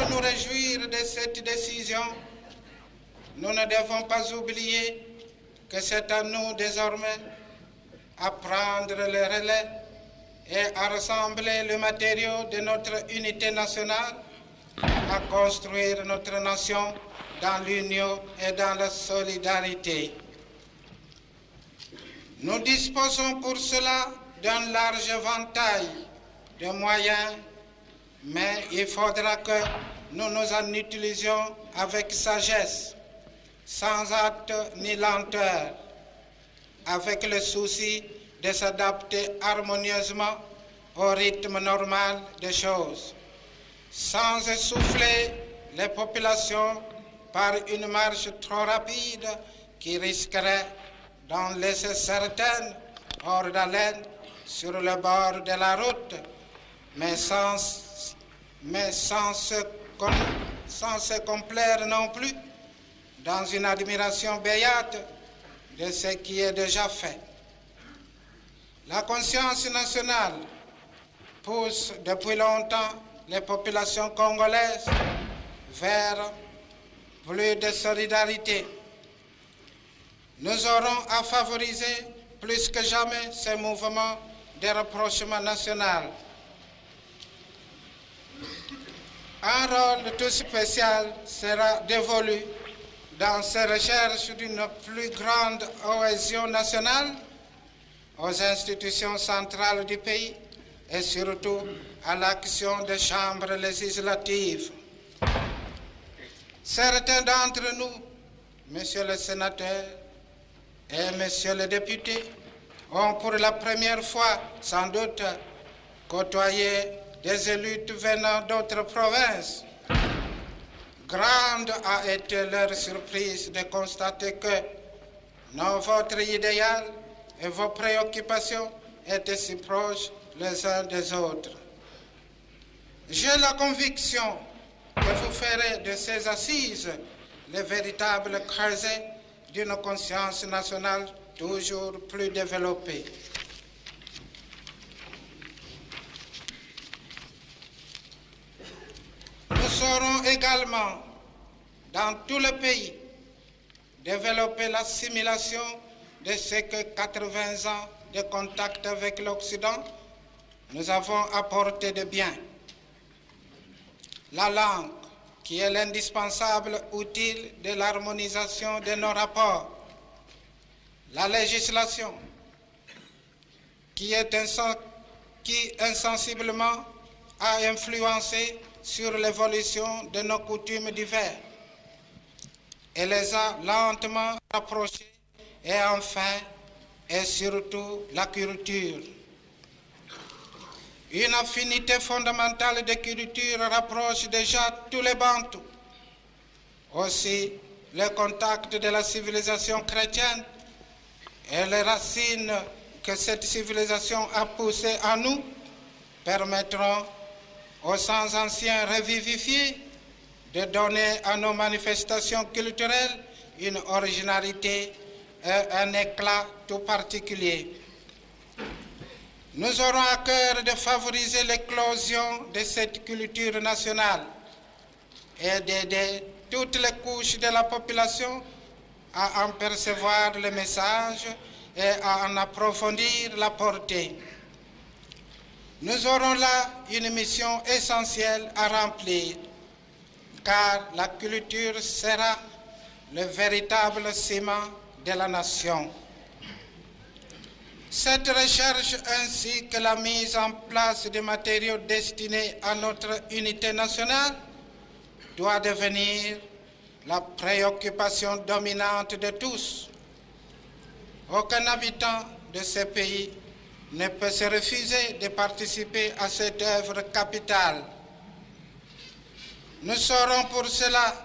nous réjouir de cette décision, nous ne devons pas oublier que c'est à nous désormais à prendre le relais et à rassembler le matériau de notre unité nationale, à construire notre nation dans l'union et dans la solidarité. Nous disposons pour cela d'un large éventail de moyens, mais il faudra que nous nous en utilisions avec sagesse, sans hâte ni lenteur, avec le souci de s'adapter harmonieusement au rythme normal des choses, sans essouffler les populations par une marche trop rapide qui risquerait d'en laisser certaines hors d'haleine sur le bord de la route, mais sans se complaire non plus dans une admiration béate de ce qui est déjà fait. La conscience nationale pousse depuis longtemps les populations congolaises vers plus de solidarité. Nous aurons à favoriser plus que jamais ces mouvements de rapprochement national. Un rôle tout spécial sera dévolu dans ces recherches d'une plus grande cohésion nationale aux institutions centrales du pays et surtout à l'action des chambres législatives. Certains d'entre nous, Monsieur le sénateur et Monsieur le député, ont pour la première fois sans doute côtoyé des élus venant d'autres provinces. Grande a été leur surprise de constater que votre idéal et vos préoccupations étaient si proches les uns des autres. J'ai la conviction que vous ferez de ces assises le véritable creuset d'une conscience nationale toujours plus développée. Nous saurons également, dans tout le pays, développer l'assimilation de ce que 80 ans de contact avec l'Occident nous avons apporté de bien. La langue, qui est l'indispensable outil de l'harmonisation de nos rapports. La législation, qui insensiblement a influencé sur l'évolution de nos coutumes diverses et les a lentement rapprochés, et enfin et surtout la culture. Une affinité fondamentale de culture rapproche déjà tous les Bantous. Aussi, le contact de la civilisation chrétienne et les racines que cette civilisation a poussées en nous permettront aux sens anciens revivifiés de donner à nos manifestations culturelles une originalité et un éclat tout particulier. Nous aurons à cœur de favoriser l'éclosion de cette culture nationale et d'aider toutes les couches de la population à en percevoir le message et à en approfondir la portée. Nous aurons là une mission essentielle à remplir, car la culture sera le véritable ciment de la nation. Cette recherche ainsi que la mise en place de matériaux destinés à notre unité nationale doit devenir la préoccupation dominante de tous. Aucun habitant de ce pays ne peut se refuser de participer à cette œuvre capitale. Nous serons pour cela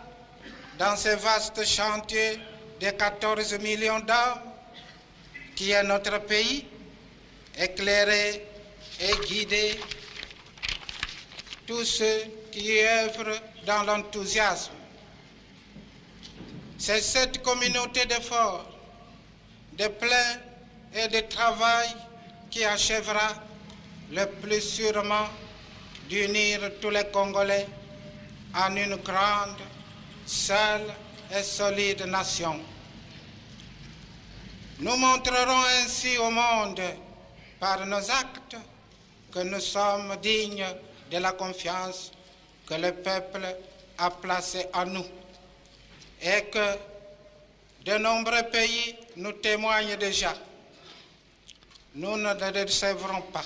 dans ce vaste chantier de 14 millions d'hommes qui est notre pays, éclairer et guider tous ceux qui œuvrent dans l'enthousiasme. C'est cette communauté d'efforts, de plein et de travail qui achèvera le plus sûrement d'unir tous les Congolais en une grande, seule et solide nation. Nous montrerons ainsi au monde, par nos actes, que nous sommes dignes de la confiance que le peuple a placée en nous et que de nombreux pays nous témoignent déjà. Nous ne le décevrons pas.